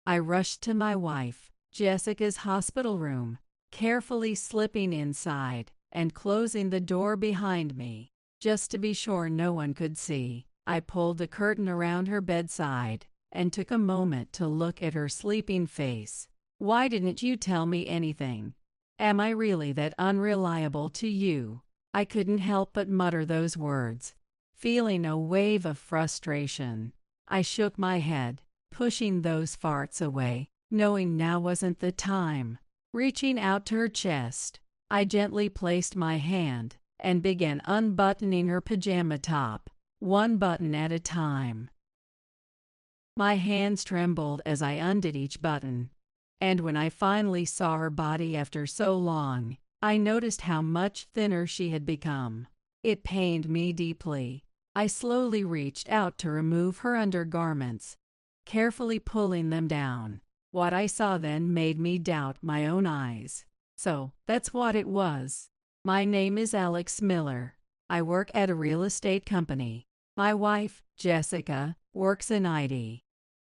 I rushed to my wife, Jessica's hospital room, carefully slipping inside and closing the door behind me. Just to be sure no one could see, I pulled the curtain around her bedside and took a moment to look at her sleeping face. "Why didn't you tell me anything? Am I really that unreliable to you?" I couldn't help but mutter those words, feeling a wave of frustration. I shook my head, pushing those farts away, knowing now wasn't the time. Reaching out to her chest, I gently placed my hand and began unbuttoning her pajama top, one button at a time. My hands trembled as I undid each button, and when I finally saw her body after so long, I noticed how much thinner she had become. It pained me deeply. I slowly reached out to remove her undergarments, carefully pulling them down. What I saw then made me doubt my own eyes. So, that's what it was. My name is Alex Miller. I work at a real estate company. My wife, Jessica, works in IT.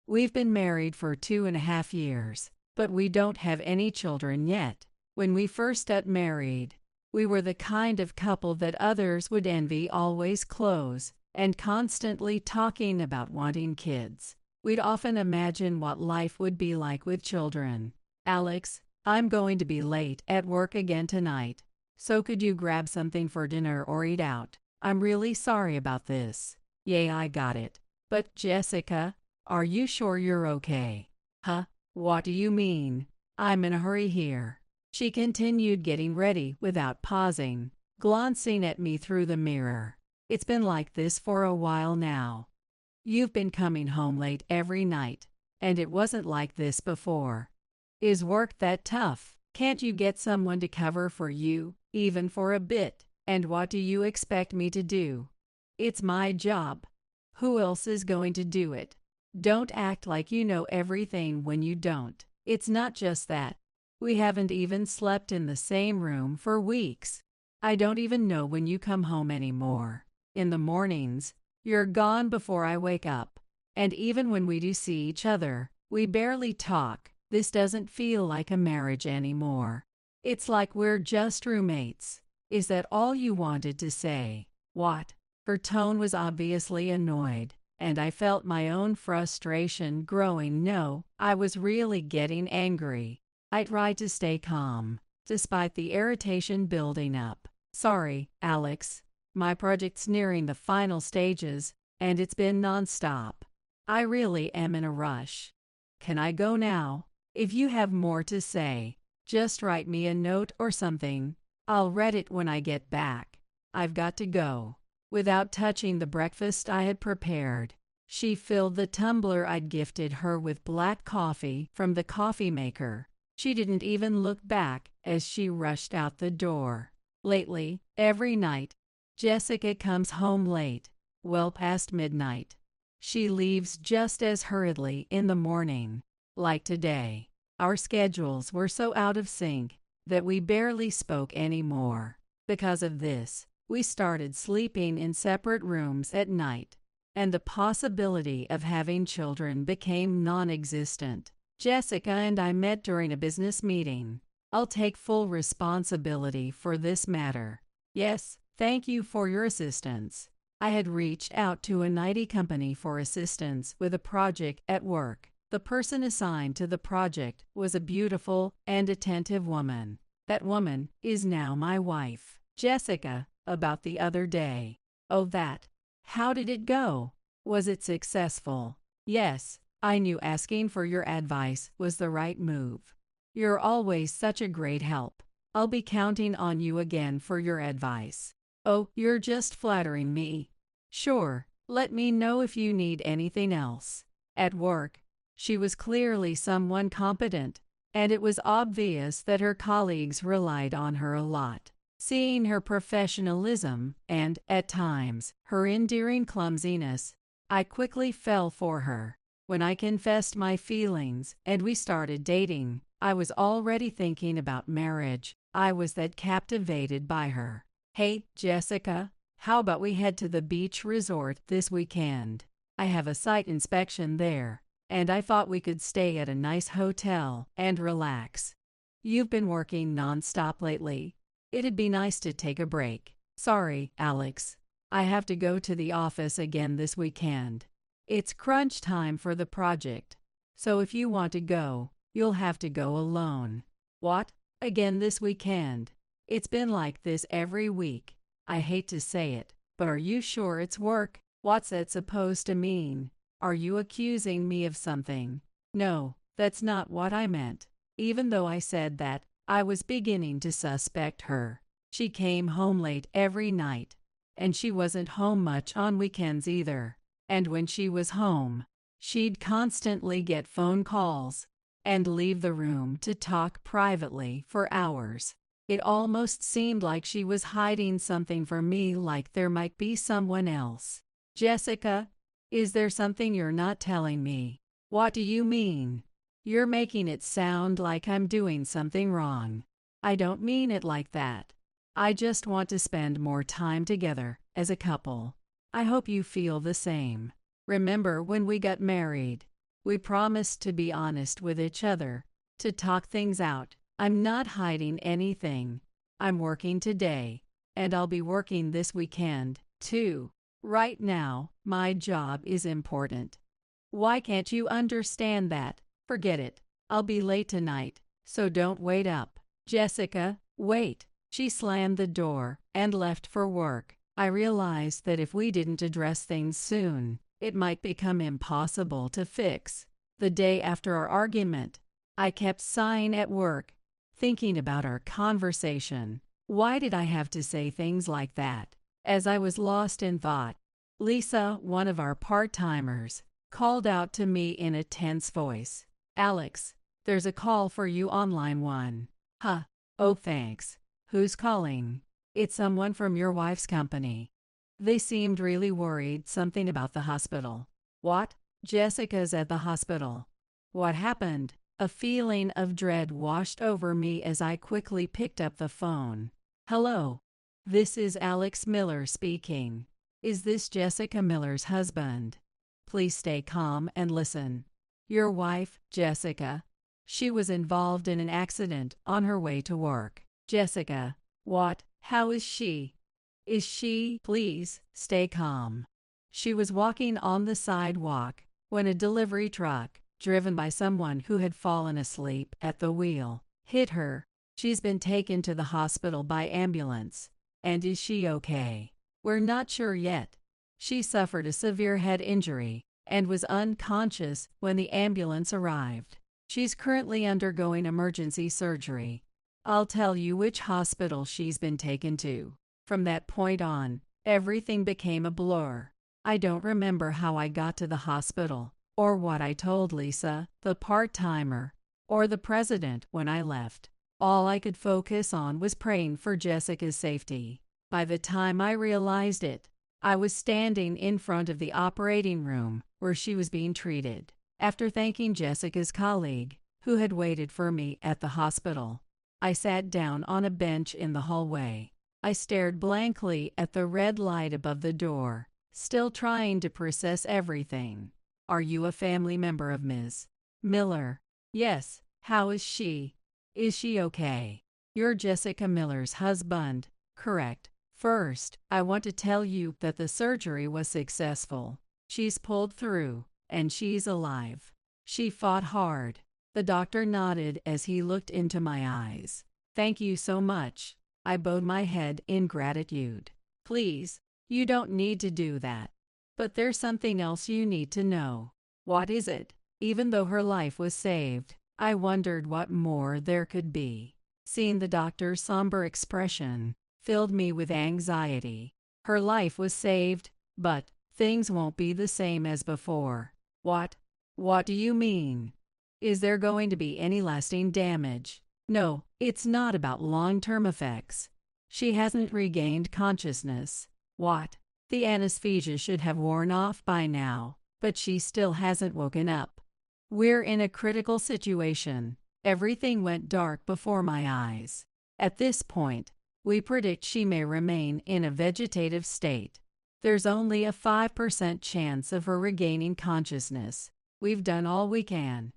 We've been married for 2.5 years, but we don't have any children yet. When we first got married, we were the kind of couple that others would envy, always close and constantly talking about wanting kids. We'd often imagine what life would be like with children. "Alex, I'm going to be late at work again tonight, so could you grab something for dinner or eat out? I'm really sorry about this." "Yeah, I got it. But Jessica, are you sure you're okay?" "Huh? What do you mean? I'm in a hurry here." She continued, getting ready without pausing, glancing at me through the mirror. "It's been like this for a while now. You've been coming home late every night, and it wasn't like this before. Is work that tough? Can't you get someone to cover for you, even for a bit? And what do you expect me to do? It's my job. Who else is going to do it? Don't act like you know everything when you don't. It's not just that. We haven't even slept in the same room for weeks. I don't even know when you come home anymore. In the mornings, you're gone before I wake up. And even when we do see each other, we barely talk. This doesn't feel like a marriage anymore. It's like we're just roommates. Is that all you wanted to say?" "What?" Her tone was obviously annoyed, and I felt my own frustration growing. No, I was really getting angry. I tried to stay calm, despite the irritation building up. "Sorry, Alex. My project's nearing the final stages, and it's been non-stop. I really am in a rush. Can I go now? If you have more to say, just write me a note or something. I'll read it when I get back. I've got to go." Without touching the breakfast I had prepared, she filled the tumbler I'd gifted her with black coffee from the coffee maker. She didn't even look back as she rushed out the door. Lately, every night, Jessica comes home late, well past midnight. She leaves just as hurriedly in the morning. Like today, our schedules were so out of sync that we barely spoke anymore. Because of this, we started sleeping in separate rooms at night, and the possibility of having children became non-existent. Jessica and I met during a business meeting. "I'll take full responsibility for this matter." "Yes, thank you for your assistance." I had reached out to an IT company for assistance with a project at work. The person assigned to the project was a beautiful and attentive woman. That woman is now my wife, Jessica. About the other day. "Oh, that. How did it go? Was it successful?" "Yes, I knew asking for your advice was the right move. You're always such a great help. I'll be counting on you again for your advice." "Oh, you're just flattering me." "Sure, let me know if you need anything else." At work, she was clearly someone competent, and it was obvious that her colleagues relied on her a lot. Seeing her professionalism and, at times, her endearing clumsiness, I quickly fell for her. When I confessed my feelings and we started dating, I was already thinking about marriage. I was that captivated by her. "Hey, Jessica, how about we head to the beach resort this weekend? I have a site inspection there, and I thought we could stay at a nice hotel and relax. You've been working nonstop lately. It'd be nice to take a break. Sorry, Alex. I have to go to the office again this weekend. It's crunch time for the project. So if you want to go, you'll have to go alone. What? Again this weekend? It's been like this every week. I hate to say it, but are you sure it's work? What's that supposed to mean? Are you accusing me of something? No, that's not what I meant. Even though I said that, I was beginning to suspect her. She came home late every night. And she wasn't home much on weekends either. And when she was home, she'd constantly get phone calls and leave the room to talk privately for hours. It almost seemed like she was hiding something from me, like there might be someone else. Jessica, is there something you're not telling me? What do you mean? You're making it sound like I'm doing something wrong. I don't mean it like that. I just want to spend more time together as a couple. I hope you feel the same. Remember when we got married? We promised to be honest with each other, to talk things out. I'm not hiding anything. I'm working today, and I'll be working this weekend, too. Right now, my job is important. Why can't you understand that? Forget it. I'll be late tonight, so don't wait up. Jessica, wait. She slammed the door and left for work. I realized that if we didn't address things soon, it might become impossible to fix. The day after our argument, I kept sighing at work, thinking about our conversation. Why did I have to say things like that? As I was lost in thought, Lisa, one of our part-timers, called out to me in a tense voice. Alex, there's a call for you on line 1. Huh. Oh, thanks. Who's calling? It's someone from your wife's company. They seemed really worried, something about the hospital. What? Jessica's at the hospital. What happened? A feeling of dread washed over me as I quickly picked up the phone. Hello. This is Alex Miller speaking. Is this Jessica Miller's husband? Please stay calm and listen. Your wife, Jessica. She was involved in an accident on her way to work. Jessica, what? How is she? Is she? Please, stay calm. She was walking on the sidewalk when a delivery truck, driven by someone who had fallen asleep at the wheel, hit her. She's been taken to the hospital by ambulance. And is she okay? We're not sure yet. She suffered a severe head injury and was unconscious when the ambulance arrived. She's currently undergoing emergency surgery. I'll tell you which hospital she's been taken to. From that point on, everything became a blur. I don't remember how I got to the hospital, or what I told Lisa, the part-timer, or the president when I left. All I could focus on was praying for Jessica's safety. By the time I realized it, I was standing in front of the operating room where she was being treated. After thanking Jessica's colleague, who had waited for me at the hospital, I sat down on a bench in the hallway. I stared blankly at the red light above the door, still trying to process everything. Are you a family member of Ms. Miller? Yes. How is she? Is she okay? You're Jessica Miller's husband, correct? First, I want to tell you that the surgery was successful. She's pulled through, and she's alive. She fought hard. The doctor nodded as he looked into my eyes. Thank you so much. I bowed my head in gratitude. Please, you don't need to do that. But there's something else you need to know. What is it? Even though her life was saved, I wondered what more there could be. Seeing the doctor's somber expression filled me with anxiety. Her life was saved, but things won't be the same as before. What? What do you mean? Is there going to be any lasting damage? No, it's not about long-term effects. She hasn't regained consciousness. What? The anesthesia should have worn off by now, but she still hasn't woken up. We're in a critical situation. Everything went dark before my eyes. At this point, we predict she may remain in a vegetative state. There's only a 5% chance of her regaining consciousness. We've done all we can.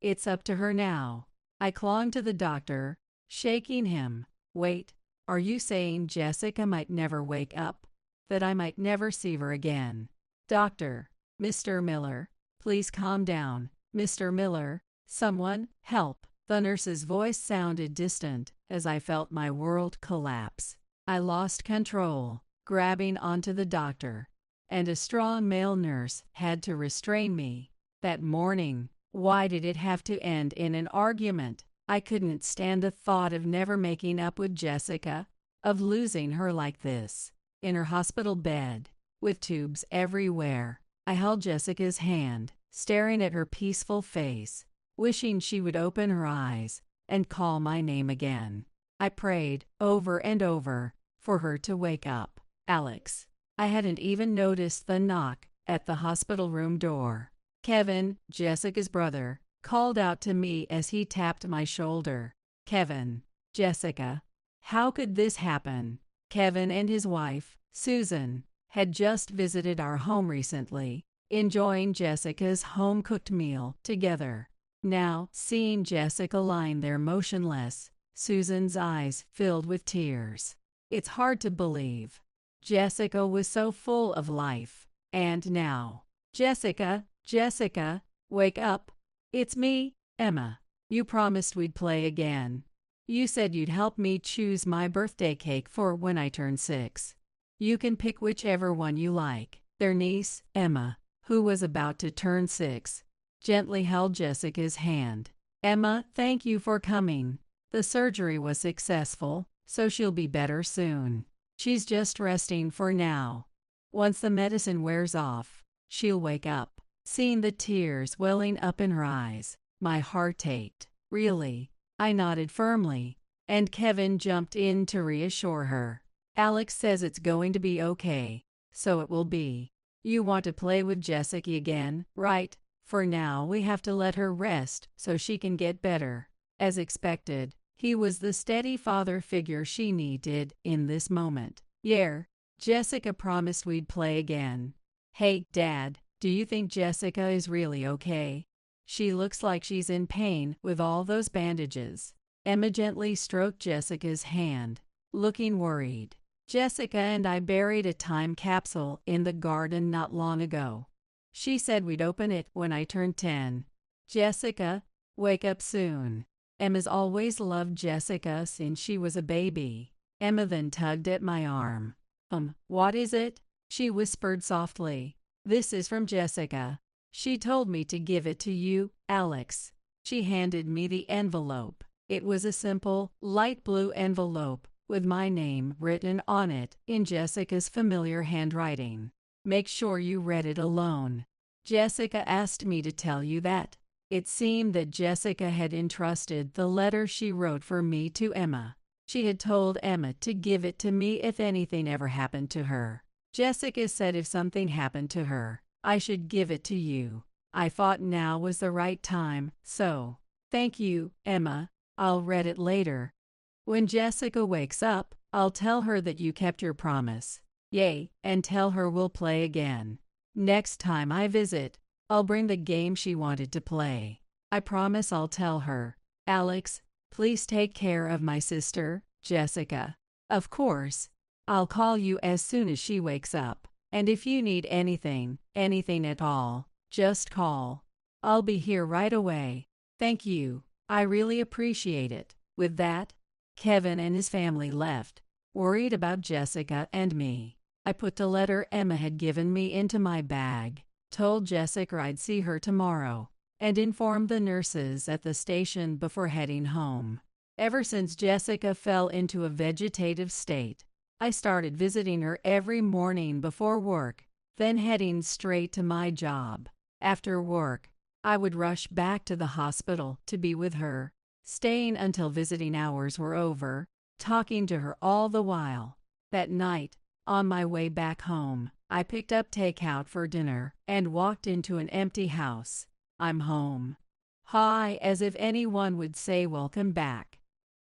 It's up to her now. I clung to the doctor, shaking him. Wait, are you saying Jessica might never wake up? That I might never see her again? Doctor, Mr. Miller, please calm down. Mr. Miller, someone, help. The nurse's voice sounded distant as I felt my world collapse. I lost control, grabbing onto the doctor, and a strong male nurse had to restrain me. That morning, why did it have to end in an argument? I couldn't stand the thought of never making up with Jessica, of losing her like this, in her hospital bed, with tubes everywhere. I held Jessica's hand, staring at her peaceful face, wishing she would open her eyes and call my name again. I prayed, over and over, for her to wake up. Alex. I hadn't even noticed the knock at the hospital room door. Kevin, Jessica's brother, called out to me as he tapped my shoulder. Kevin. Jessica. How could this happen? Kevin and his wife, Susan, had just visited our home recently, enjoying Jessica's home-cooked meal together. Now, seeing Jessica lying there motionless, Susan's eyes filled with tears. It's hard to believe. Jessica was so full of life. And now, Jessica, wake up. It's me, Emma. You promised we'd play again. You said you'd help me choose my birthday cake for when I turn 6. You can pick whichever one you like. Their niece, Emma, who was about to turn 6, gently held Jessica's hand. Emma, thank you for coming. The surgery was successful, so she'll be better soon. She's just resting for now. Once the medicine wears off, she'll wake up. Seeing the tears welling up in her eyes, my heart ached. Really? I nodded firmly, and Kevin jumped in to reassure her. Alex says it's going to be okay, so it will be. You want to play with Jessica again, right? For now we have to let her rest so she can get better. As expected, he was the steady father figure she needed in this moment. Yeah, Jessica promised we'd play again. Hey, Dad, do you think Jessica is really okay? She looks like she's in pain with all those bandages. Emma gently stroked Jessica's hand, looking worried. Jessica and I buried a time capsule in the garden not long ago. She said we'd open it when I turned 10. Jessica, wake up soon. Emma's always loved Jessica since she was a baby. Emma then tugged at my arm. What is it? She whispered softly. This is from Jessica. She told me to give it to you, Alex. She handed me the envelope. It was a simple, light blue envelope with my name written on it in Jessica's familiar handwriting. Make sure you read it alone. Jessica asked me to tell you that. It seemed that Jessica had entrusted the letter she wrote for me to Emma. She had told Emma to give it to me if anything ever happened to her. Jessica said if something happened to her, I should give it to you. I thought now was the right time, so thank you, Emma. I'll read it later. When Jessica wakes up, I'll tell her that you kept your promise. Yay, and tell her we'll play again. Next time I visit, I'll bring the game she wanted to play. I promise I'll tell her. Alex, please take care of my sister, Jessica. Of course. I'll call you as soon as she wakes up. And if you need anything at all, just call. I'll be here right away. Thank you. I really appreciate it. With that, Kevin and his family left, worried about Jessica and me. I put the letter Emma had given me into my bag, told Jessica I'd see her tomorrow, and informed the nurses at the station before heading home. Ever since Jessica fell into a vegetative state, I started visiting her every morning before work, then heading straight to my job. After work, I would rush back to the hospital to be with her, staying until visiting hours were over, talking to her all the while. That night, on my way back home, I picked up takeout for dinner and walked into an empty house. I'm home. Hi, as if anyone would say welcome back.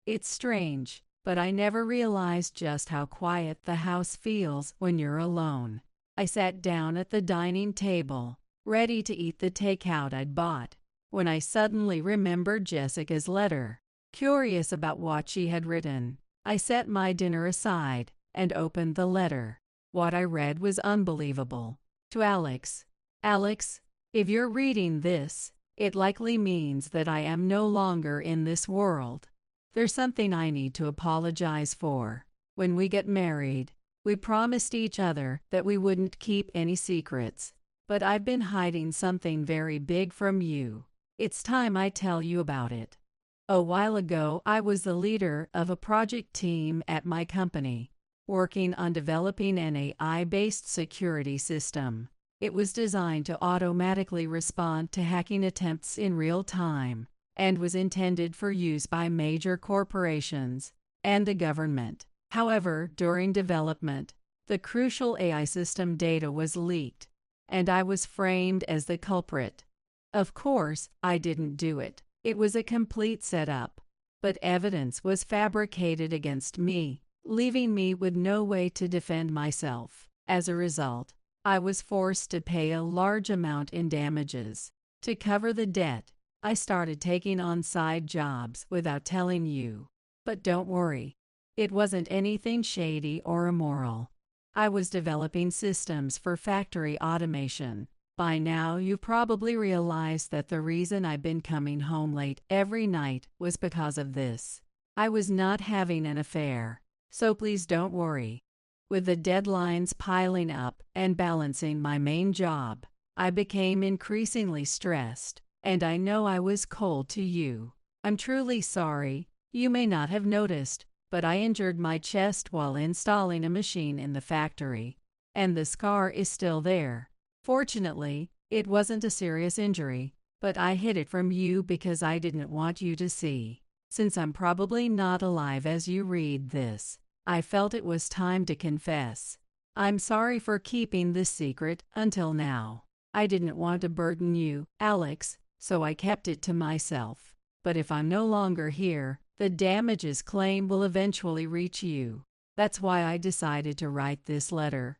It's strange, but I never realized just how quiet the house feels when you're alone. I sat down at the dining table, ready to eat the takeout I'd bought, when I suddenly remembered Jessica's letter. Curious about what she had written, I set my dinner aside and opened the letter. What I read was unbelievable. To Alex. Alex, if you're reading this, it likely means that I am no longer in this world. There's something I need to apologize for. When we get married, we promised each other that we wouldn't keep any secrets, but I've been hiding something very big from you. It's time I tell you about it. A while ago, I was the leader of a project team at my company, working on developing an AI-based security system. It was designed to automatically respond to hacking attempts in real time and was intended for use by major corporations and the government. However, during development, the crucial AI system data was leaked, and I was framed as the culprit. Of course, I didn't do it. It was a complete setup, but evidence was fabricated against me, leaving me with no way to defend myself. As a result, I was forced to pay a large amount in damages. To cover the debt, I started taking on side jobs without telling you. But don't worry, it wasn't anything shady or immoral. I was developing systems for factory automation. By now, you've probably realized that the reason I've been coming home late every night was because of this. I was not having an affair, so please don't worry. With the deadlines piling up and balancing my main job, I became increasingly stressed, and I know I was cold to you. I'm truly sorry. You may not have noticed, but I injured my chest while installing a machine in the factory, and the scar is still there. Fortunately, it wasn't a serious injury, but I hid it from you because I didn't want you to see. Since I'm probably not alive as you read this, I felt it was time to confess. I'm sorry for keeping this secret until now. I didn't want to burden you, Alex, so I kept it to myself. But if I'm no longer here, the damages claim will eventually reach you. That's why I decided to write this letter.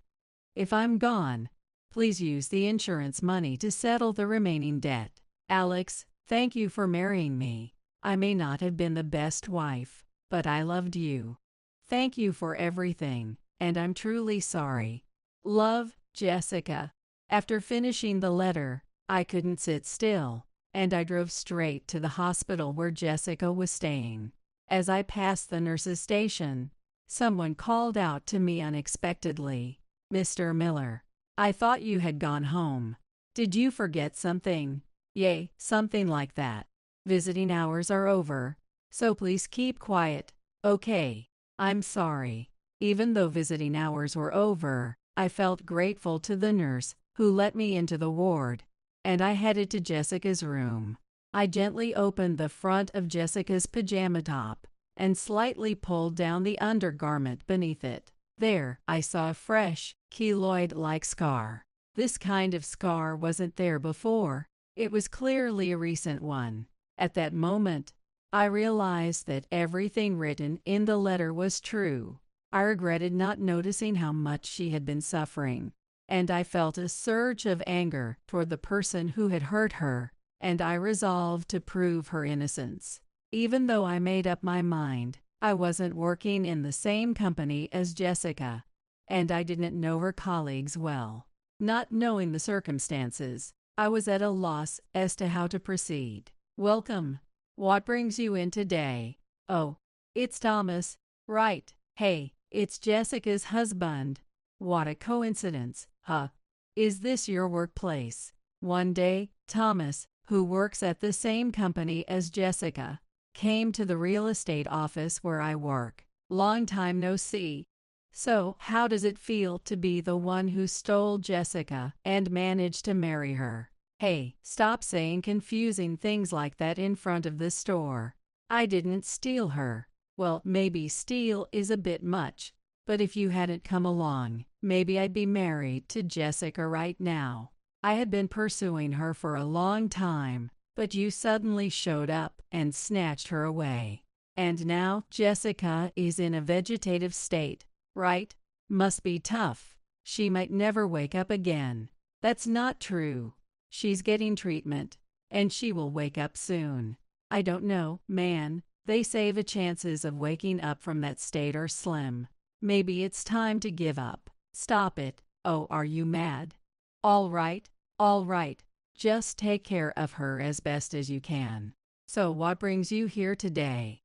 If I'm gone, please use the insurance money to settle the remaining debt. Alex, thank you for marrying me. I may not have been the best wife, but I loved you. Thank you for everything, and I'm truly sorry. Love, Jessica. After finishing the letter, I couldn't sit still, and I drove straight to the hospital where Jessica was staying. As I passed the nurse's station, someone called out to me unexpectedly, "Mr. Miller, I thought you had gone home. Did you forget something?" "Yay, something like that. Visiting hours are over, so please keep quiet, okay? I'm sorry." Even though visiting hours were over, I felt grateful to the nurse who let me into the ward, and I headed to Jessica's room. I gently opened the front of Jessica's pajama top and slightly pulled down the undergarment beneath it. There, I saw a fresh, keloid-like scar. This kind of scar wasn't there before. It was clearly a recent one. At that moment, I realized that everything written in the letter was true. I regretted not noticing how much she had been suffering, and I felt a surge of anger toward the person who had hurt her, and I resolved to prove her innocence. Even though I made up my mind, I wasn't working in the same company as Jessica, and I didn't know her colleagues well. Not knowing the circumstances, I was at a loss as to how to proceed. "Welcome. What brings you in today?" "Oh, it's Thomas, right? Hey, it's Jessica's husband. What a coincidence, huh? Is this your workplace?" One day, Thomas, who works at the same company as Jessica, came to the real estate office where I work. "Long time no see. So, how does it feel to be the one who stole Jessica and managed to marry her?" "Hey, stop saying confusing things like that in front of the store. I didn't steal her." "Well, maybe steal is a bit much, but if you hadn't come along, maybe I'd be married to Jessica right now. I had been pursuing her for a long time, but you suddenly showed up and snatched her away. And now Jessica is in a vegetative state, right? Must be tough. She might never wake up again." "That's not true. She's getting treatment, and she will wake up soon. I don't know, man. They say the chances of waking up from that state are slim. Maybe it's time to give up. Stop it. Oh, are you mad? All right, all right. Just take care of her as best as you can. So what brings you here today?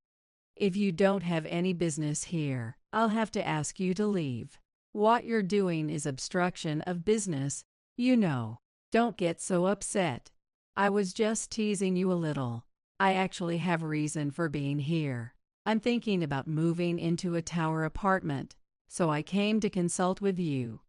If you don't have any business here, I'll have to ask you to leave. What you're doing is obstruction of business, you know. Don't get so upset. I was just teasing you a little. I actually have reason for being here. I'm thinking about moving into a tower apartment, so I came to consult with you.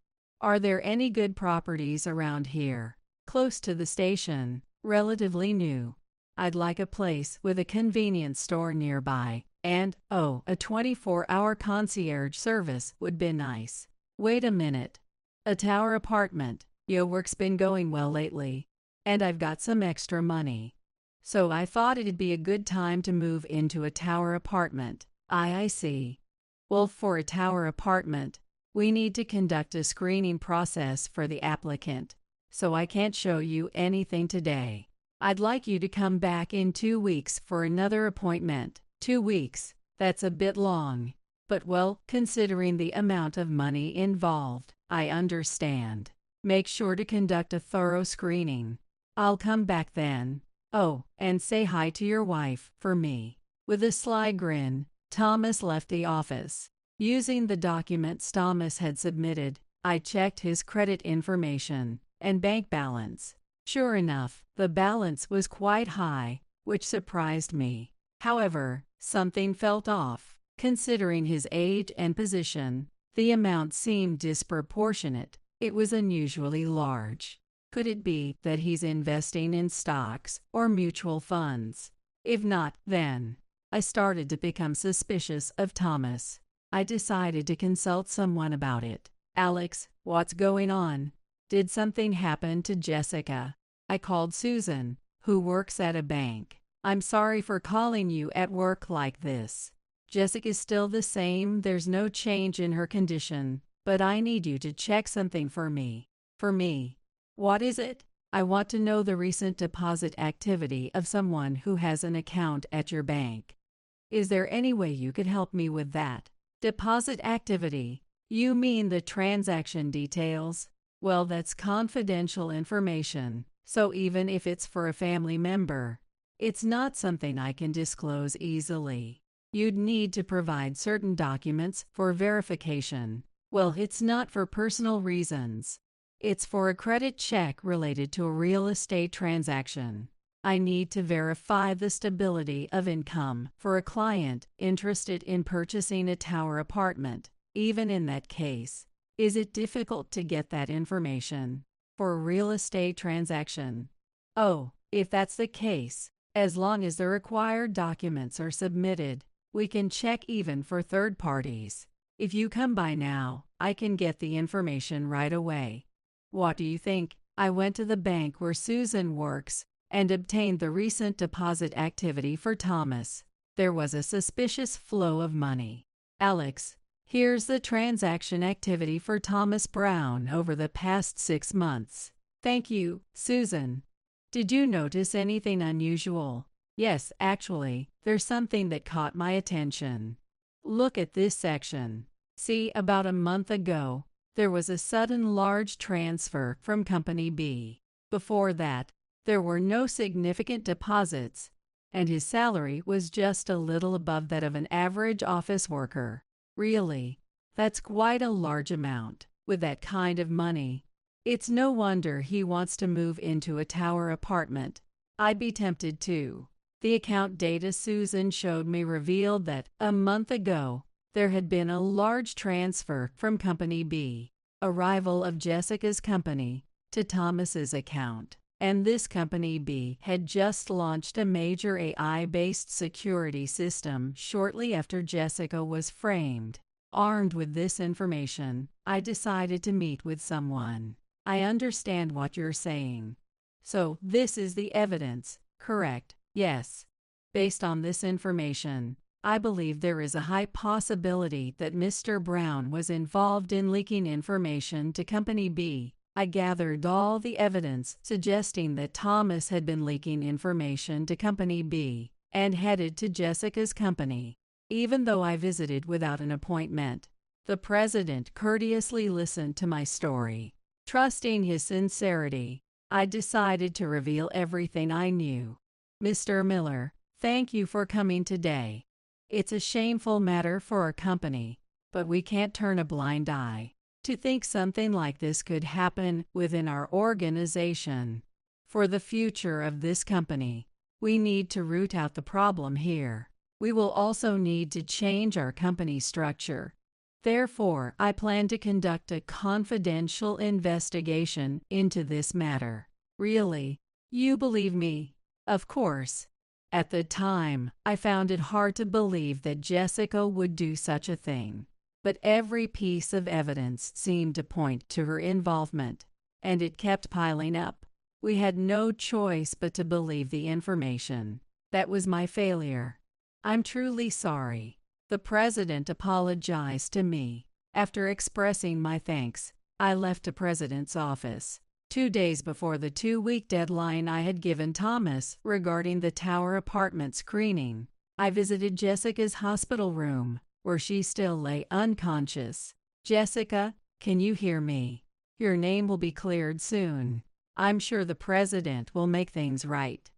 Are there any good properties around here? Close to the station, relatively new. I'd like a place with a convenience store nearby, and, oh, a 24-hour concierge service would be nice. Wait a minute. A tower apartment. Your work's been going well lately, and I've got some extra money. So I thought it'd be a good time to move into a tower apartment. I see. Well, for a tower apartment, we need to conduct a screening process for the applicant, so I can't show you anything today. I'd like you to come back in 2 weeks for another appointment. 2 weeks, that's a bit long. But well, considering the amount of money involved, I understand. Make sure to conduct a thorough screening. I'll come back then. Oh, and say hi to your wife, for me. With a sly grin, Thomas left the office. Using the documents Thomas had submitted, I checked his credit information and bank balance. Sure enough, the balance was quite high, which surprised me. However, something felt off. Considering his age and position, the amount seemed disproportionate. It was unusually large. Could it be that he's investing in stocks or mutual funds? If not, then I started to become suspicious of Thomas. I decided to consult someone about it. Alex, what's going on? Did something happen to Jessica? I called Susan, who works at a bank. I'm sorry for calling you at work like this. Jessica's still the same, there's no change in her condition, but I need you to check something for me. For me? What is it? I want to know the recent deposit activity of someone who has an account at your bank. Is there any way you could help me with that? Deposit activity? You mean the transaction details? Well, that's confidential information, so even if it's for a family member, it's not something I can disclose easily. You'd need to provide certain documents for verification. Well, it's not for personal reasons. It's for a credit check related to a real estate transaction. I need to verify the stability of income for a client interested in purchasing a tower apartment. Even in that case, is it difficult to get that information for a real estate transaction? Oh, if that's the case, as long as the required documents are submitted, we can check even for third parties. If you come by now, I can get the information right away. What do you think? I went to the bank where Susan works and obtained the recent deposit activity for Thomas. There was a suspicious flow of money. Alex, here's the transaction activity for Thomas Brown over the past 6 months. Thank you, Susan. Did you notice anything unusual? Yes, actually, there's something that caught my attention. Look at this section. See, about a month ago, there was a sudden large transfer from Company B. Before that, there were no significant deposits, and his salary was just a little above that of an average office worker. Really, that's quite a large amount. With that kind of money, it's no wonder he wants to move into a tower apartment. I'd be tempted too. The account data Susan showed me revealed that, a month ago, there had been a large transfer from Company B, a rival of Jessica's company, to Thomas's account. And this Company B had just launched a major AI-based security system shortly after Jessica was framed. Armed with this information, I decided to meet with someone. I understand what you're saying. So, this is the evidence, correct? Yes. Based on this information, I believe there is a high possibility that Mr. Brown was involved in leaking information to Company B. I gathered all the evidence suggesting that Thomas had been leaking information to Company B and headed to Jessica's company. Even though I visited without an appointment, the president courteously listened to my story. Trusting his sincerity, I decided to reveal everything I knew. Mr. Miller, thank you for coming today. It's a shameful matter for our company, but we can't turn a blind eye. To think something like this could happen within our organization. For the future of this company, we need to root out the problem here. We will also need to change our company structure. Therefore, I plan to conduct a confidential investigation into this matter. Really? You believe me? Of course. At the time, I found it hard to believe that Jessica would do such a thing. But every piece of evidence seemed to point to her involvement, and it kept piling up. We had no choice but to believe the information. That was my failure. I'm truly sorry. The president apologized to me. After expressing my thanks, I left the president's office. 2 days before the 2-week deadline I had given Thomas regarding the Tower apartment screening, I visited Jessica's hospital room, where she still lay unconscious. Jessica, can you hear me? Your name will be cleared soon. I'm sure the president will make things right.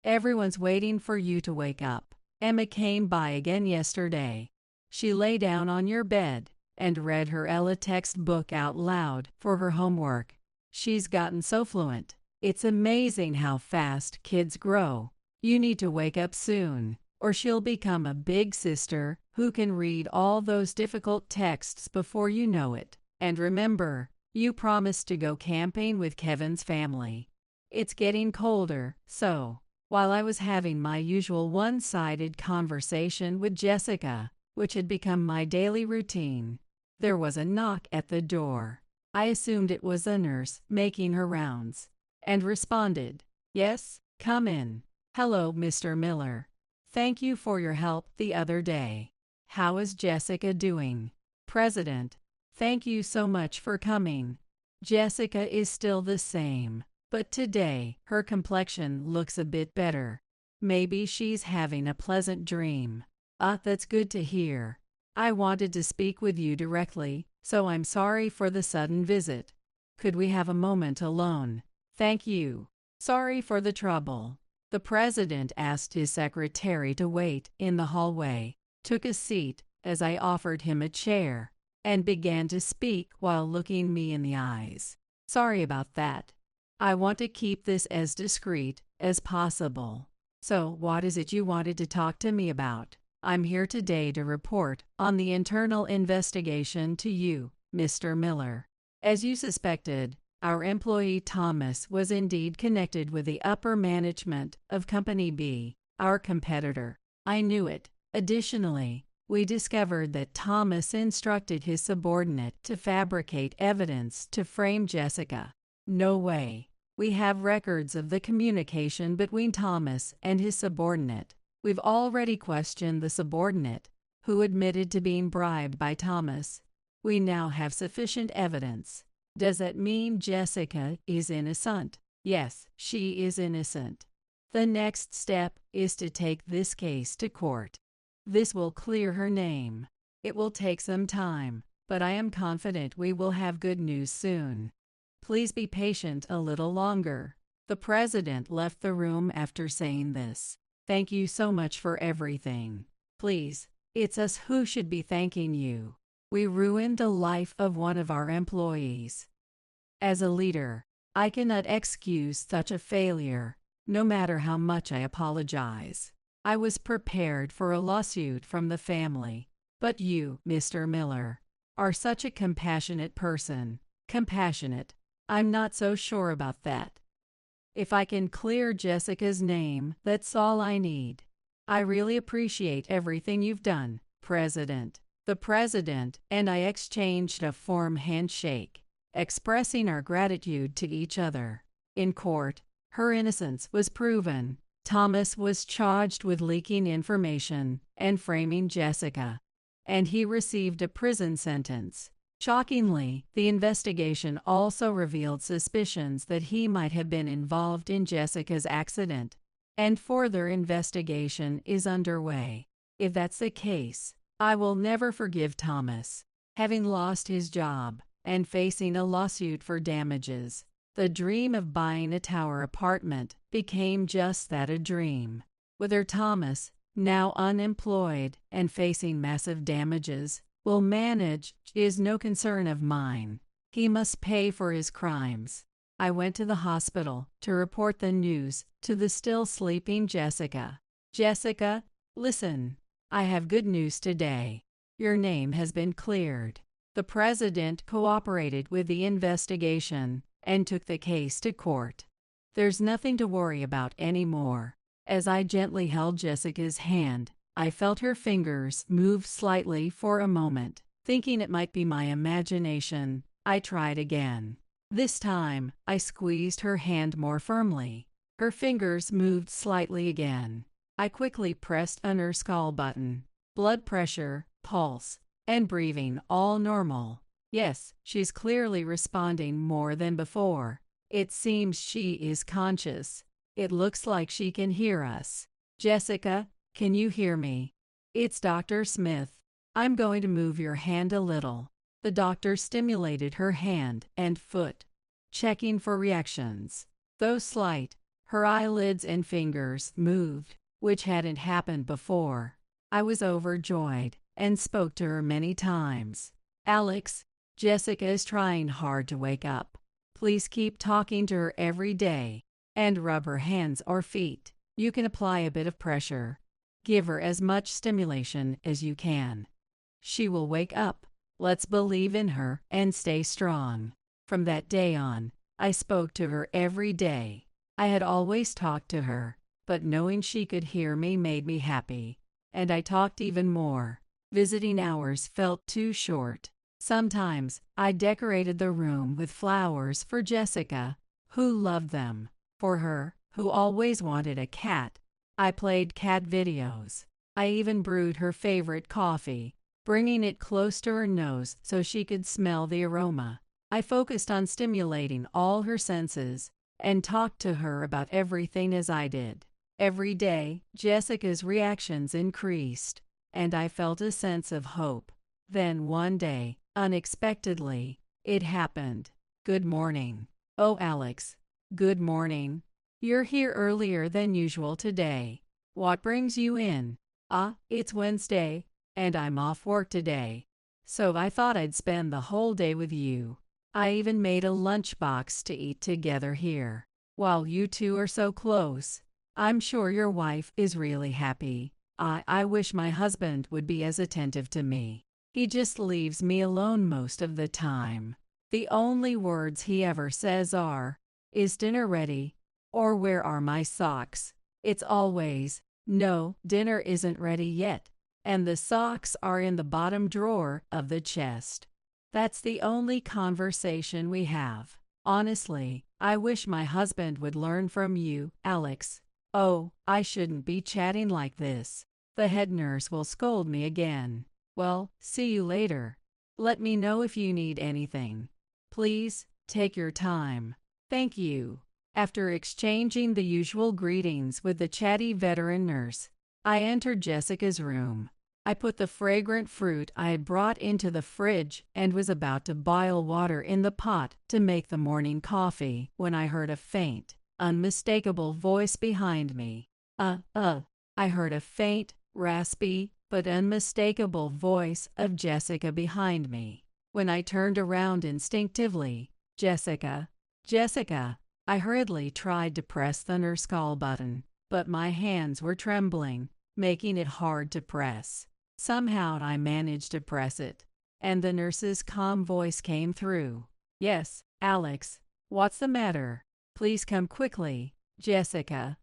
Everyone's waiting for you to wake up. Emma came by again yesterday. She lay down on your bed and read her Ella textbook out loud for her homework. She's gotten so fluent. It's amazing how fast kids grow. You need to wake up soon, or she'll become a big sister who can read all those difficult texts before you know it. And remember, you promised to go camping with Kevin's family. It's getting colder, so while I was having my usual one-sided conversation with Jessica, which had become my daily routine, there was a knock at the door. I assumed it was a nurse making her rounds, and responded, "Yes, come in." "Hello, Mr. Miller. Thank you for your help the other day. How is Jessica doing?" "President, thank you so much for coming. Jessica is still the same, but today her complexion looks a bit better. Maybe she's having a pleasant dream." That's good to hear. I wanted to speak with you directly, so I'm sorry for the sudden visit. Could we have a moment alone? Thank you. Sorry for the trouble. The president asked his secretary to wait in the hallway, took a seat as I offered him a chair, and began to speak while looking me in the eyes. "Sorry about that. I want to keep this as discreet as possible. So what is it you wanted to talk to me about?" "I'm here today to report on the internal investigation to you, Mr. Miller. As you suspected, our employee Thomas was indeed connected with the upper management of Company B, our competitor. I knew it. Additionally, we discovered that Thomas instructed his subordinate to fabricate evidence to frame Jessica. No way. We have records of the communication between Thomas and his subordinate. We've already questioned the subordinate, who admitted to being bribed by Thomas. We now have sufficient evidence. Does that mean Jessica is innocent?" "Yes, she is innocent. The next step is to take this case to court. This will clear her name. It will take some time, but I am confident we will have good news soon. Please be patient a little longer." The president left the room after saying this. "Thank you so much for everything. Please, it's us who should be thanking you. We ruined the life of one of our employees. As a leader, I cannot excuse such a failure, no matter how much I apologize. I was prepared for a lawsuit from the family, but you, Mr. Miller, are such a compassionate person." "Compassionate? I'm not so sure about that. If I can clear Jessica's name, that's all I need. I really appreciate everything you've done, President." The president and I exchanged a firm handshake, expressing our gratitude to each other. In court, her innocence was proven. Thomas was charged with leaking information and framing Jessica, and he received a prison sentence. Shockingly, the investigation also revealed suspicions that he might have been involved in Jessica's accident, and further investigation is underway. If that's the case, I will never forgive Thomas. Having lost his job and facing a lawsuit for damages, the dream of buying a tower apartment became just that, a dream. Whether Thomas, now unemployed and facing massive damages, will manage is no concern of mine. He must pay for his crimes. I went to the hospital to report the news to the still sleeping Jessica. Jessica, listen. I have good news today. Your name has been cleared. The president cooperated with the investigation and took the case to court. There's nothing to worry about anymore. As I gently held Jessica's hand, I felt her fingers move slightly for a moment. Thinking it might be my imagination, I tried again. This time, I squeezed her hand more firmly. Her fingers moved slightly again. I quickly pressed on her skull button. Blood pressure, pulse, and breathing all normal. Yes, she's clearly responding more than before. It seems she is conscious. It looks like she can hear us. Jessica, can you hear me? It's Dr. Smith. I'm going to move your hand a little. The doctor stimulated her hand and foot, checking for reactions. Though slight, her eyelids and fingers moved, which hadn't happened before. I was overjoyed and spoke to her many times. Alex, Jessica is trying hard to wake up. Please keep talking to her every day and rub her hands or feet. You can apply a bit of pressure. Give her as much stimulation as you can. She will wake up. Let's believe in her and stay strong. From that day on, I spoke to her every day. I had always talked to her, but knowing she could hear me made me happy. And I talked even more. Visiting hours felt too short. Sometimes, I decorated the room with flowers for Jessica, who loved them. For her, who always wanted a cat, I played cat videos. I even brewed her favorite coffee, bringing it close to her nose so she could smell the aroma. I focused on stimulating all her senses and talked to her about everything as I did. Every day, Jessica's reactions increased, and I felt a sense of hope. Then one day, unexpectedly, it happened. Good morning. Oh, Alex. Good morning. You're here earlier than usual today. What brings you in? It's Wednesday, and I'm off work today. So I thought I'd spend the whole day with you. I even made a lunchbox to eat together here. While you two are so close, I'm sure your wife is really happy. I wish my husband would be as attentive to me. He just leaves me alone most of the time. The only words he ever says are, "Is dinner ready?" or "Where are my socks?" It's always, "No, dinner isn't ready yet, and the socks are in the bottom drawer of the chest." That's the only conversation we have. Honestly, I wish my husband would learn from you, Alex. Oh, I shouldn't be chatting like this. The head nurse will scold me again. Well, see you later. Let me know if you need anything. Please, take your time. Thank you. After exchanging the usual greetings with the chatty veteran nurse, I entered Jessica's room. I put the fragrant fruit I had brought into the fridge and was about to boil water in the pot to make the morning coffee when I heard a faint, unmistakable voice behind me. I heard a faint, raspy, but unmistakable voice of Jessica behind me. When I turned around instinctively, Jessica, I hurriedly tried to press the nurse call button, but my hands were trembling, making it hard to press. Somehow I managed to press it, and the nurse's calm voice came through. "Yes, Alex, what's the matter? Please come quickly. Jessica,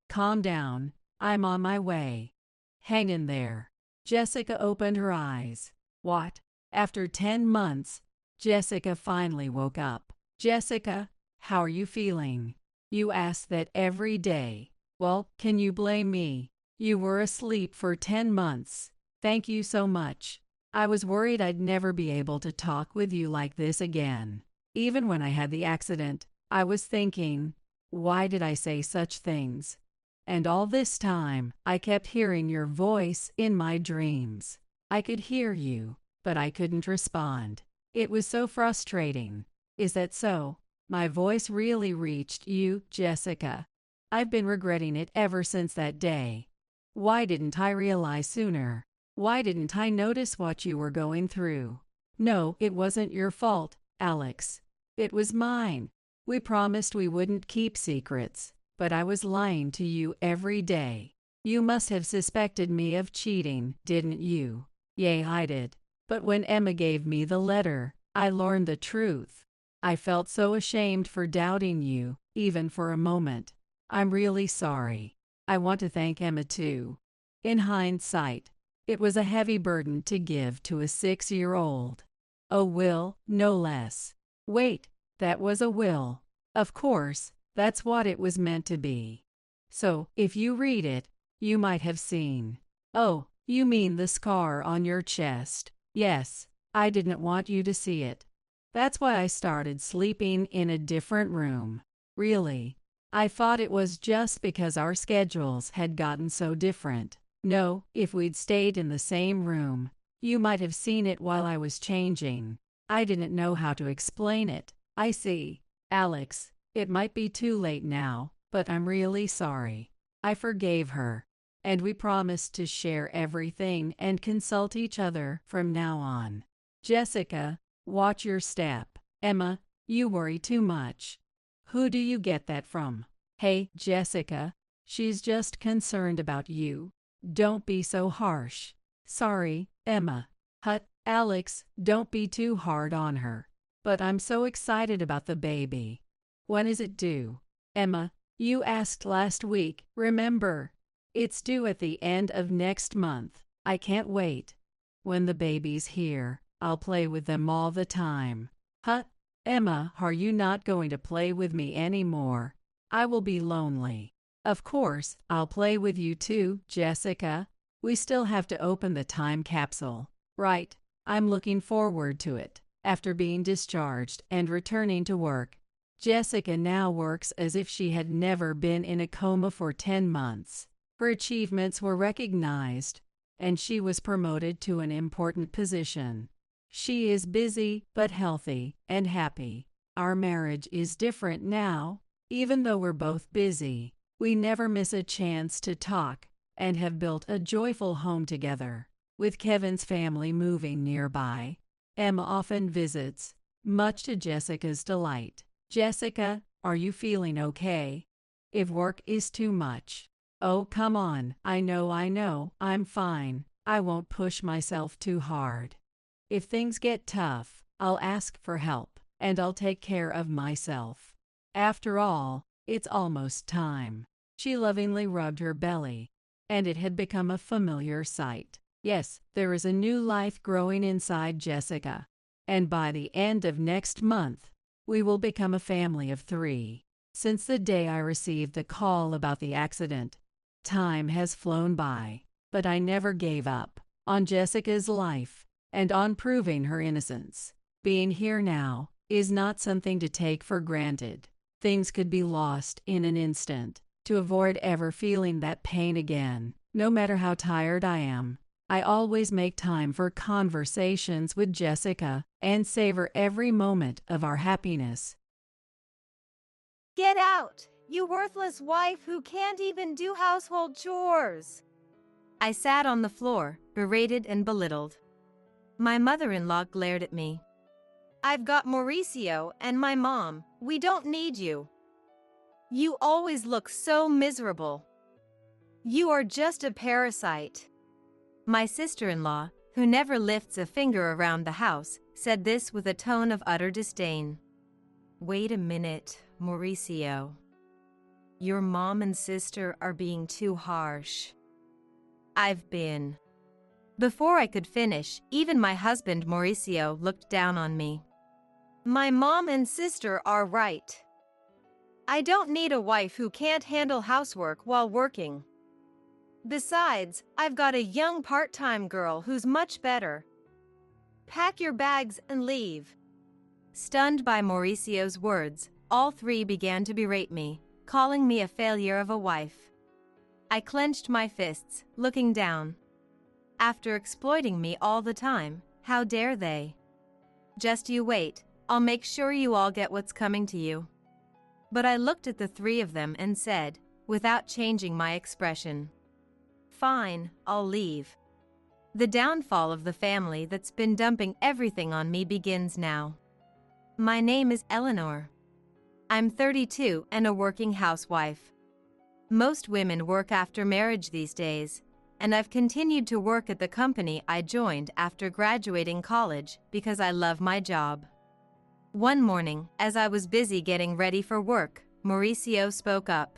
calm down. I'm on my way. Hang in there." Jessica opened her eyes. What? After 10 months, Jessica finally woke up. "Jessica, how are you feeling? You ask that every day." "Well, can you blame me? You were asleep for 10 months. Thank you so much." I was worried I'd never be able to talk with you like this again. Even when I had the accident, I was thinking, why did I say such things? And all this time, I kept hearing your voice in my dreams. I could hear you, but I couldn't respond. It was so frustrating. Is that so? My voice really reached you, Jessica. I've been regretting it ever since that day. Why didn't I realize sooner? Why didn't I notice what you were going through? No, it wasn't your fault, Alex. It was mine. We promised we wouldn't keep secrets, but I was lying to you every day. You must have suspected me of cheating, didn't you? Yeah, I did. But when Emma gave me the letter, I learned the truth. I felt so ashamed for doubting you, even for a moment. I'm really sorry. I want to thank Emma too. In hindsight, it was a heavy burden to give to a 6-year-old. A will, no less. Wait, that was a will. Of course, that's what it was meant to be. So, if you read it, you might have seen. Oh, you mean the scar on your chest. Yes, I didn't want you to see it. That's why I started sleeping in a different room. Really. I thought it was just because our schedules had gotten so different. No, if we'd stayed in the same room, you might have seen it while I was changing. I didn't know how to explain it. I see. Alex, it might be too late now, but I'm really sorry. I forgave her, and we promised to share everything and consult each other from now on. Jessica, watch your step. Emma, you worry too much. Who do you get that from? Hey, Jessica, she's just concerned about you. Don't be so harsh. Sorry, Emma. Hut, Alex, don't be too hard on her. But I'm so excited about the baby. When is it due? Emma, you asked last week, remember? It's due at the end of next month. I can't wait. When the baby's here, I'll play with them all the time. Huh? Emma, are you not going to play with me anymore? I will be lonely. Of course, I'll play with you too, Jessica. We still have to open the time capsule. Right. I'm looking forward to it. After being discharged and returning to work, Jessica now works as if she had never been in a coma for 10 months. Her achievements were recognized, and she was promoted to an important position. She is busy but healthy and happy. Our marriage is different now. Even though we're both busy, we never miss a chance to talk and have built a joyful home together. With Kevin's family moving nearby, Emma often visits, much to Jessica's delight. Jessica, are you feeling okay? If work is too much. Oh, come on. I know, I'm fine. I won't push myself too hard. If things get tough, I'll ask for help, and I'll take care of myself. After all, it's almost time. She lovingly rubbed her belly, and it had become a familiar sight. Yes, there is a new life growing inside Jessica, and by the end of next month, we will become a family of 3. Since the day I received the call about the accident, time has flown by, but I never gave up on Jessica's life and on proving her innocence. Being here now is not something to take for granted. Things could be lost in an instant. To avoid ever feeling that pain again, no matter how tired I am, I always make time for conversations with Jessica and savor every moment of our happiness. Get out, you worthless wife who can't even do household chores. I sat on the floor, berated and belittled. My mother-in-law glared at me. I've got Mauricio and my mom. We don't need you. You always look so miserable. You are just a parasite. My sister-in-law, who never lifts a finger around the house, said this with a tone of utter disdain. Wait a minute, Mauricio. Your mom and sister are being too harsh. I've been. Before I could finish, even my husband Mauricio looked down on me. My mom and sister are right. I don't need a wife who can't handle housework while working. Besides, I've got a young part-time girl who's much better. pack your bags and leave." Stunned by Mauricio's words, all three began to berate me, calling me a failure of a wife. I clenched my fists, looking down. After exploiting me all the time, how dare they? "Just you wait, I'll make sure you all get what's coming to you." But I looked at the three of them and said, without changing my expression, "Fine, I'll leave." The downfall of the family that's been dumping everything on me begins now. My name is Eleanor. I'm 32 and a working housewife. Most women work after marriage these days, and I've continued to work at the company I joined after graduating college because I love my job. One morning, as I was busy getting ready for work, Mauricio spoke up.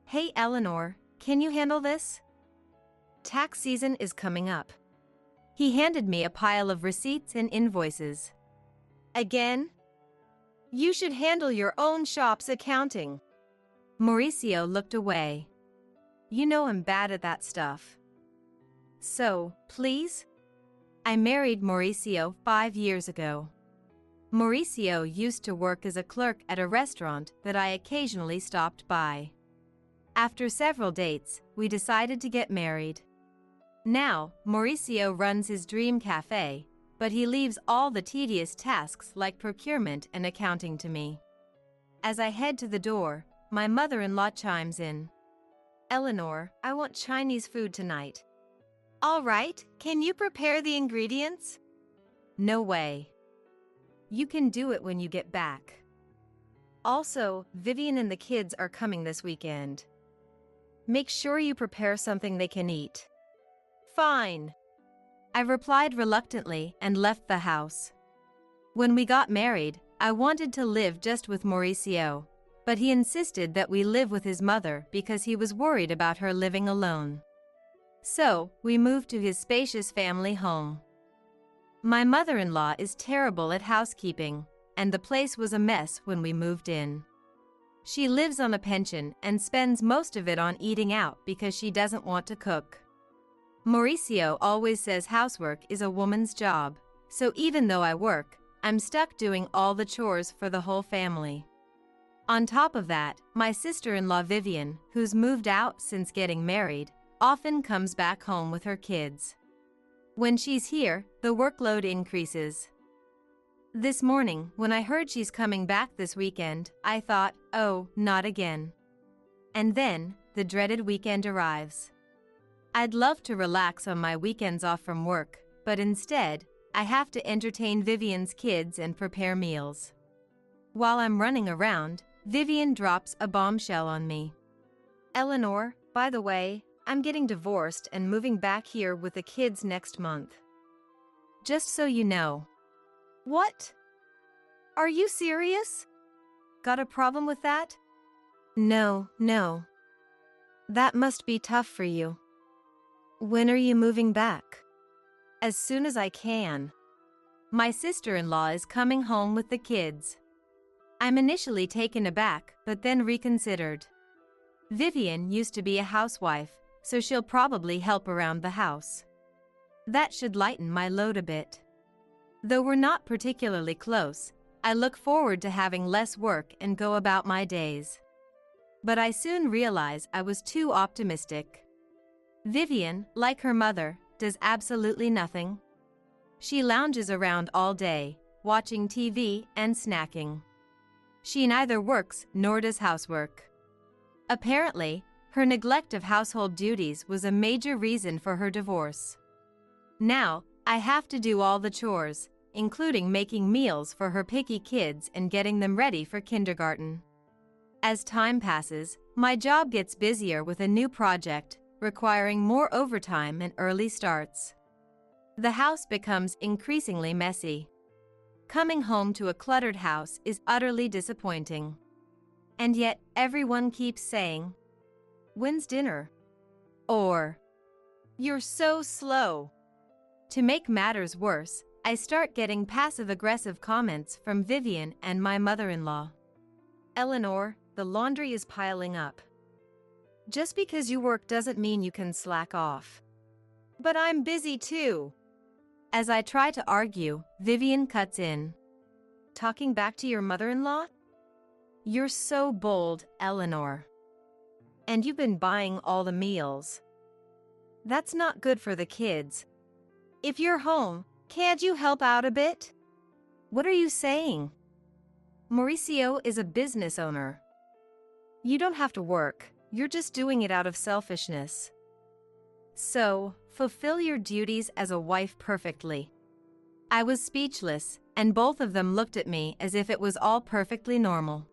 "Hey Eleanor, can you handle this? Tax season is coming up." He handed me a pile of receipts and invoices. "Again? You should handle your own shop's accounting." Mauricio looked away. "You know I'm bad at that stuff. So, please?" I married Mauricio 5 years ago. Mauricio used to work as a clerk at a restaurant that I occasionally stopped by. After several dates, we decided to get married. Now, Mauricio runs his dream cafe, but he leaves all the tedious tasks like procurement and accounting to me. As I head to the door, my mother-in-law chimes in. "Eleanor, I want Chinese food tonight." "All right, can you prepare the ingredients?" "No way. You can do it when you get back. Also, Vivian and the kids are coming this weekend. Make sure you prepare something they can eat." "Fine," I replied reluctantly and left the house. When we got married, I wanted to live just with Mauricio, but he insisted that we live with his mother because he was worried about her living alone. So, we moved to his spacious family home. My mother-in-law is terrible at housekeeping, and the place was a mess when we moved in. She lives on a pension and spends most of it on eating out because she doesn't want to cook. Mauricio always says housework is a woman's job, so even though I work, I'm stuck doing all the chores for the whole family. On top of that, my sister-in-law Vivian, who's moved out since getting married, often comes back home with her kids. When she's here, the workload increases. This morning, when I heard she's coming back this weekend, I thought, oh, not again. And then, the dreaded weekend arrives. I'd love to relax on my weekends off from work, but instead, I have to entertain Vivian's kids and prepare meals. While I'm running around, Vivian drops a bombshell on me. "Eleanor, by the way, I'm getting divorced and moving back here with the kids next month. Just so you know." "What? Are you serious? Got a problem with that?" No. That must be tough for you. When are you moving back?" "As soon as I can. My sister-in-law is coming home with the kids." I'm initially taken aback, but then reconsidered. Vivian used to be a housewife, so she'll probably help around the house. That should lighten my load a bit. Though we're not particularly close, I look forward to having less work and go about my days. But I soon realized I was too optimistic. Vivian, like her mother, does absolutely nothing. She lounges around all day, watching TV and snacking. She neither works nor does housework. Apparently, her neglect of household duties was a major reason for her divorce. Now, I have to do all the chores, including making meals for her picky kids and getting them ready for kindergarten. As time passes, my job gets busier with a new project, requiring more overtime and early starts. The house becomes increasingly messy. Coming home to a cluttered house is utterly disappointing. And yet, everyone keeps saying, "When's dinner?" Or, "You're so slow." To make matters worse, I start getting passive-aggressive comments from Vivian and my mother-in-law. "Eleanor, the laundry is piling up. Just because you work doesn't mean you can slack off." "But I'm busy too." As I try to argue, Vivian cuts in. Talking back to your mother-in-law? You're so bold, Eleanor. And you've been buying all the meals. That's not good for the kids. If you're home, can't you help out a bit? What are you saying? Mauricio is a business owner. You don't have to work, you're just doing it out of selfishness. So, fulfill your duties as a wife perfectly. I was speechless, and both of them looked at me as if it was all perfectly normal.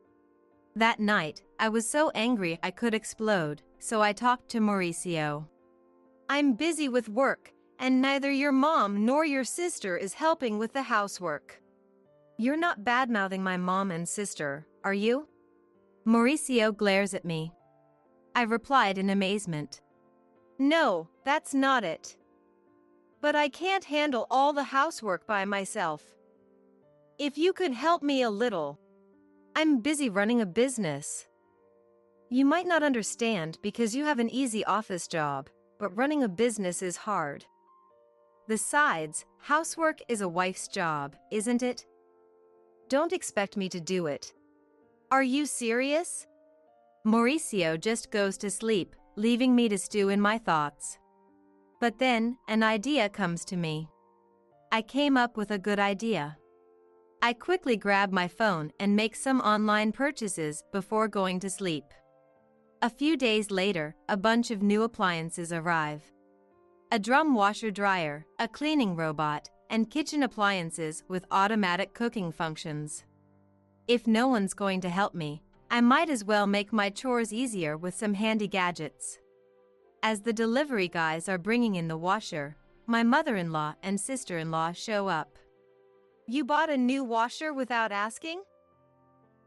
That night, I was so angry I could explode, so I talked to Mauricio. I'm busy with work, and neither your mom nor your sister is helping with the housework. You're not bad-mouthing my mom and sister, are you? Mauricio glares at me. I replied in amazement. No, that's not it. But I can't handle all the housework by myself. If you could help me a little. I'm busy running a business. You might not understand because you have an easy office job, but running a business is hard. Besides, housework is a wife's job, isn't it? Don't expect me to do it. Are you serious? Mauricio just goes to sleep, leaving me to stew in my thoughts. But then, an idea comes to me. I came up with a good idea. I quickly grab my phone and make some online purchases before going to sleep. A few days later, a bunch of new appliances arrive. A drum washer-dryer, a cleaning robot, and kitchen appliances with automatic cooking functions. If no one's going to help me, I might as well make my chores easier with some handy gadgets. As the delivery guys are bringing in the washer, my mother-in-law and sister-in-law show up. You bought a new washer without asking?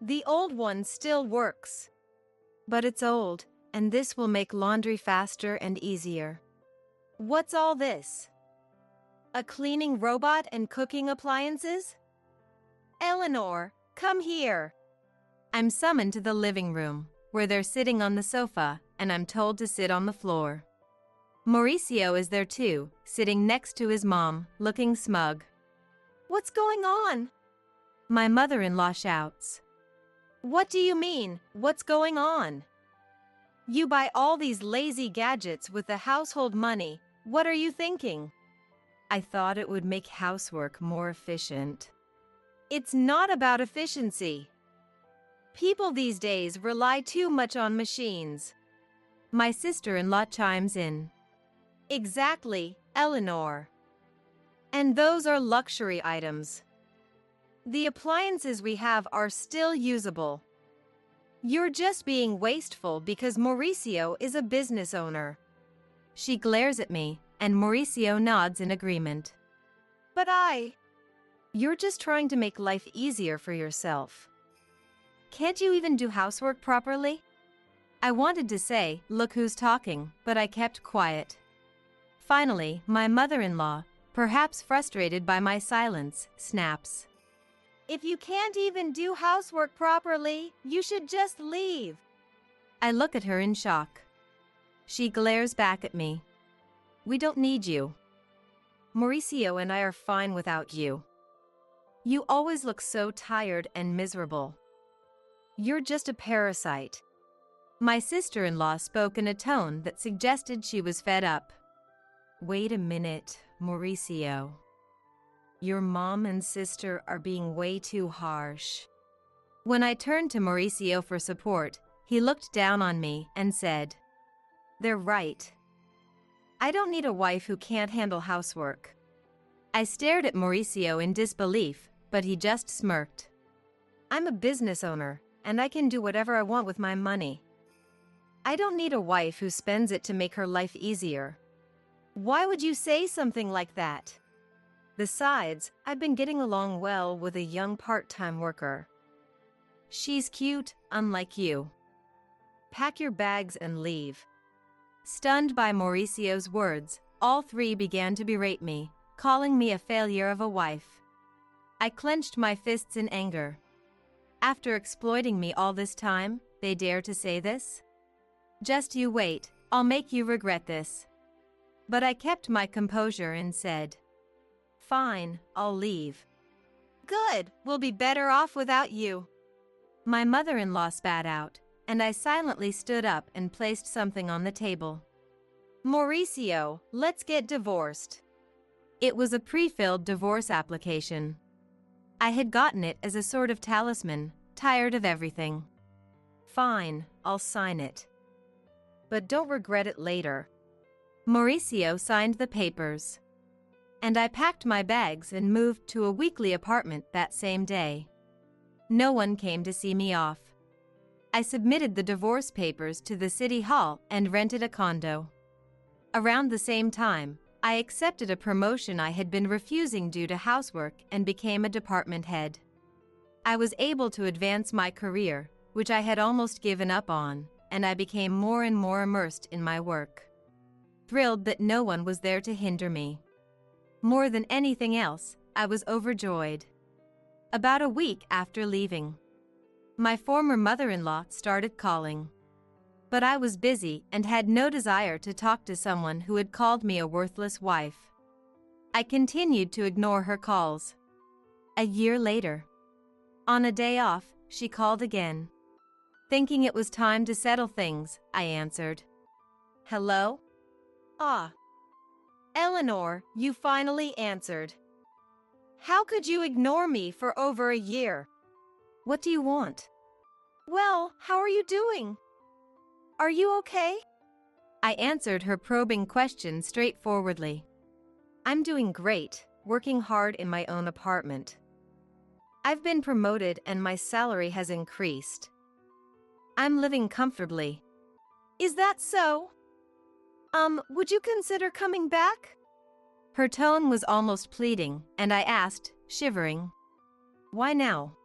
The old one still works. But it's old, and this will make laundry faster and easier. What's all this? A cleaning robot and cooking appliances? Eleanor, come here. I'm summoned to the living room, where they're sitting on the sofa, and I'm told to sit on the floor. Mauricio is there too, sitting next to his mom, looking smug. What's going on? My mother-in-law shouts. What do you mean, what's going on? You buy all these lazy gadgets with the household money, what are you thinking? I thought it would make housework more efficient. It's not about efficiency. People these days rely too much on machines. My sister-in-law chimes in. Exactly, Eleanor. And those are luxury items. The appliances we have are still usable. You're just being wasteful because Mauricio is a business owner. She glares at me, and Mauricio nods in agreement. But You're just trying to make life easier for yourself. Can't you even do housework properly? I wanted to say, look who's talking, but I kept quiet. Finally, my mother-in-law, perhaps frustrated by my silence, snaps. If you can't even do housework properly, you should just leave. I look at her in shock. She glares back at me. We don't need you. Mauricio and I are fine without you. You always look so tired and miserable. You're just a parasite. My sister-in-law spoke in a tone that suggested she was fed up. Wait a minute, Mauricio. Your mom and sister are being way too harsh. When I turned to Mauricio for support, he looked down on me and said, They're right. I don't need a wife who can't handle housework. I stared at Mauricio in disbelief, but he just smirked. I'm a business owner, and I can do whatever I want with my money. I don't need a wife who spends it to make her life easier. Why would you say something like that? Besides, I've been getting along well with a young part-time worker. She's cute, unlike you. Pack your bags and leave. Stunned by Mauricio's words, all three began to berate me, calling me a failure of a wife. I clenched my fists in anger. After exploiting me all this time, they dare to say this? Just you wait, I'll make you regret this. But I kept my composure and said, Fine, I'll leave. Good, we'll be better off without you. My mother-in-law spat out, and I silently stood up and placed something on the table. Mauricio, let's get divorced. It was a pre-filled divorce application. I had gotten it as a sort of talisman, tired of everything. Fine, I'll sign it. But don't regret it later. Mauricio signed the papers. And I packed my bags and moved to a weekly apartment that same day. No one came to see me off. I submitted the divorce papers to the city hall and rented a condo. Around the same time, I accepted a promotion I had been refusing due to housework and became a department head. I was able to advance my career, which I had almost given up on, and I became more and more immersed in my work. Thrilled that no one was there to hinder me. More than anything else, I was overjoyed. About a week after leaving, my former mother-in-law started calling. But I was busy and had no desire to talk to someone who had called me a worthless wife. I continued to ignore her calls. A year later, on a day off, she called again. Thinking it was time to settle things, I answered. Hello? Ah. Eleanor, you finally answered. How could you ignore me for over a year? What do you want? Well, how are you doing? Are you okay? I answered her probing question straightforwardly. I'm doing great, working hard in my own apartment. I've been promoted and my salary has increased. I'm living comfortably. Is that so? Would you consider coming back? Her tone was almost pleading, and I asked, shivering. Why now?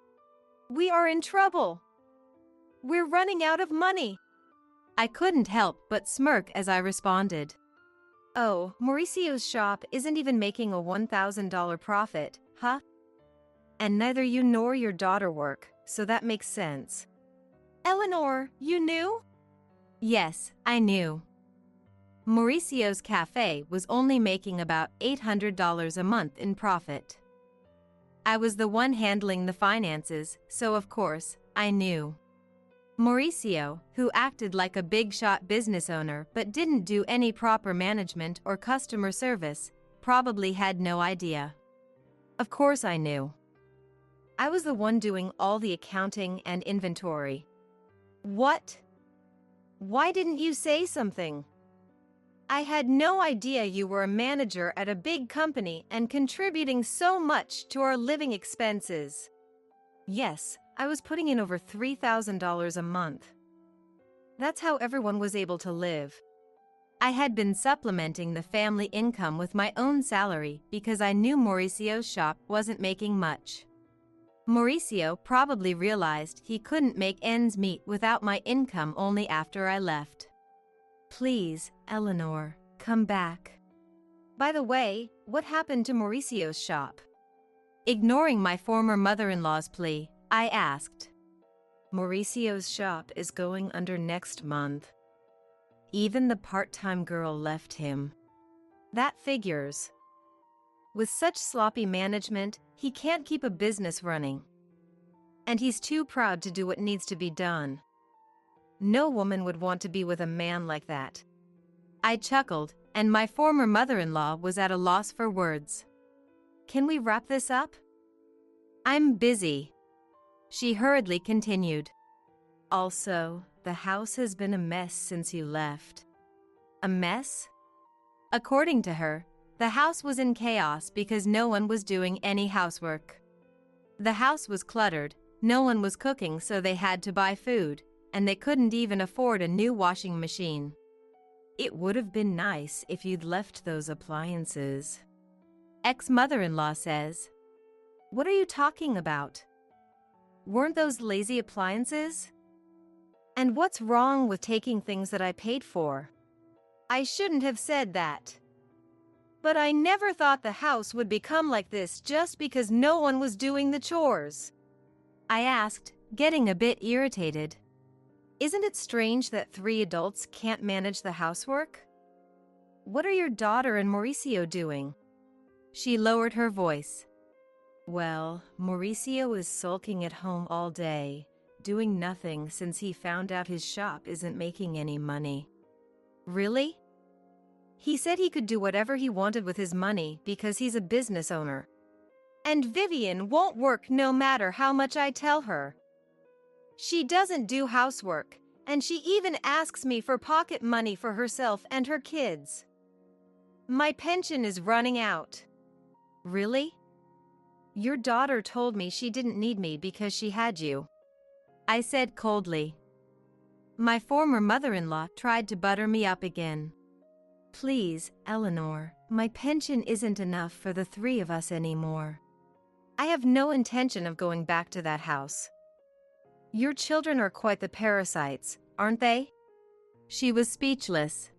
We are in trouble. We're running out of money. I couldn't help but smirk as I responded. Oh, Mauricio's shop isn't even making a $1,000 profit, huh? And neither you nor your daughter work, so that makes sense. Eleanor, you knew? Yes, I knew. Mauricio's cafe was only making about $800 a month in profit. I was the one handling the finances, so of course, I knew. Mauricio, who acted like a big-shot business owner but didn't do any proper management or customer service, probably had no idea. Of course I knew. I was the one doing all the accounting and inventory. What? Why didn't you say something? I had no idea you were a manager at a big company and contributing so much to our living expenses. Yes, I was putting in over $3,000 a month. That's how everyone was able to live. I had been supplementing the family income with my own salary because I knew Mauricio's shop wasn't making much. Mauricio probably realized he couldn't make ends meet without my income only after I left. Please, Eleanor, come back. By the way, what happened to Mauricio's shop? Ignoring my former mother-in-law's plea, I asked. Mauricio's shop is going under next month. Even the part-time girl left him. That figures. With such sloppy management, he can't keep a business running. And he's too proud to do what needs to be done. No woman would want to be with a man like that. I chuckled, and my former mother-in-law was at a loss for words. Can we wrap this up? I'm busy. She hurriedly continued. Also, the house has been a mess since you left. A mess? According to her, the house was in chaos because no one was doing any housework. The house was cluttered, no one was cooking so they had to buy food, and they couldn't even afford a new washing machine. It would have been nice if you'd left those appliances. Ex-mother-in-law says. What are you talking about? Weren't those lazy appliances? And what's wrong with taking things that I paid for? I shouldn't have said that. But I never thought the house would become like this just because no one was doing the chores. I asked, getting a bit irritated. Isn't it strange that 3 adults can't manage the housework? What are your daughter and Mauricio doing? She lowered her voice. Well, Mauricio is sulking at home all day, doing nothing since he found out his shop isn't making any money. Really? He said he could do whatever he wanted with his money because he's a business owner. And Vivian won't work no matter how much I tell her. She doesn't do housework, and she even asks me for pocket money for herself and her kids. My pension is running out. Really? Your daughter told me she didn't need me because she had you. I said coldly. My former mother-in-law tried to butter me up again. Please, Eleanor, my pension isn't enough for the three of us anymore. I have no intention of going back to that house. Your children are quite the parasites, aren't they? She was speechless.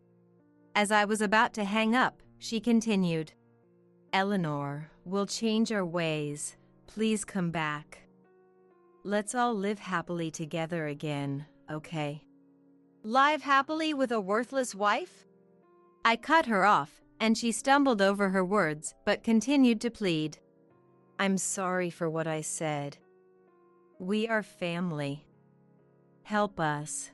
As I was about to hang up, she continued. Eleanor, we'll change our ways. Please come back. Let's all live happily together again, okay? Live happily with a worthless wife? I cut her off, and she stumbled over her words but continued to plead. I'm sorry for what I said. We are family. Help us.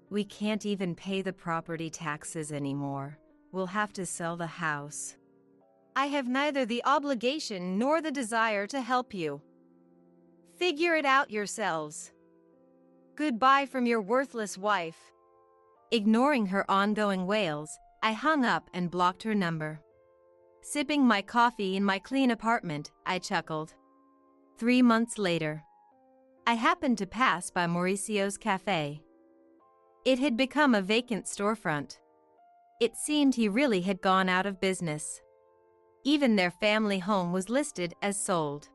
We can't even pay the property taxes anymore. We'll have to sell the house. I have neither the obligation nor the desire to help you. Figure it out yourselves. Goodbye from your worthless wife. Ignoring her ongoing wails, I hung up and blocked her number. Sipping my coffee in my clean apartment, I chuckled. 3 months later, I happened to pass by Mauricio's cafe. It had become a vacant storefront. It seemed he really had gone out of business. Even their family home was listed as sold.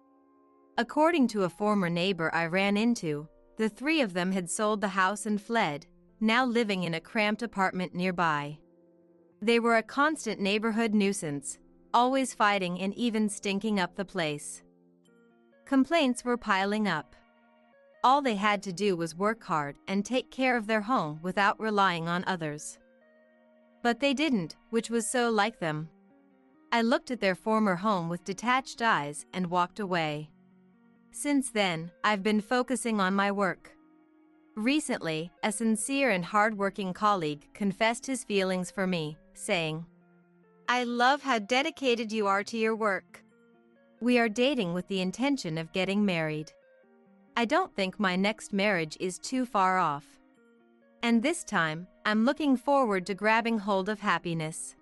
According to a former neighbor I ran into, the three of them had sold the house and fled, now living in a cramped apartment nearby. They were a constant neighborhood nuisance, always fighting and even stinking up the place. Complaints were piling up. All they had to do was work hard and take care of their home without relying on others. But they didn't, which was so like them. I looked at their former home with detached eyes and walked away. Since then, I've been focusing on my work. Recently, a sincere and hardworking colleague confessed his feelings for me, saying, I love how dedicated you are to your work. We are dating with the intention of getting married. I don't think my next marriage is too far off. And this time, I'm looking forward to grabbing hold of happiness.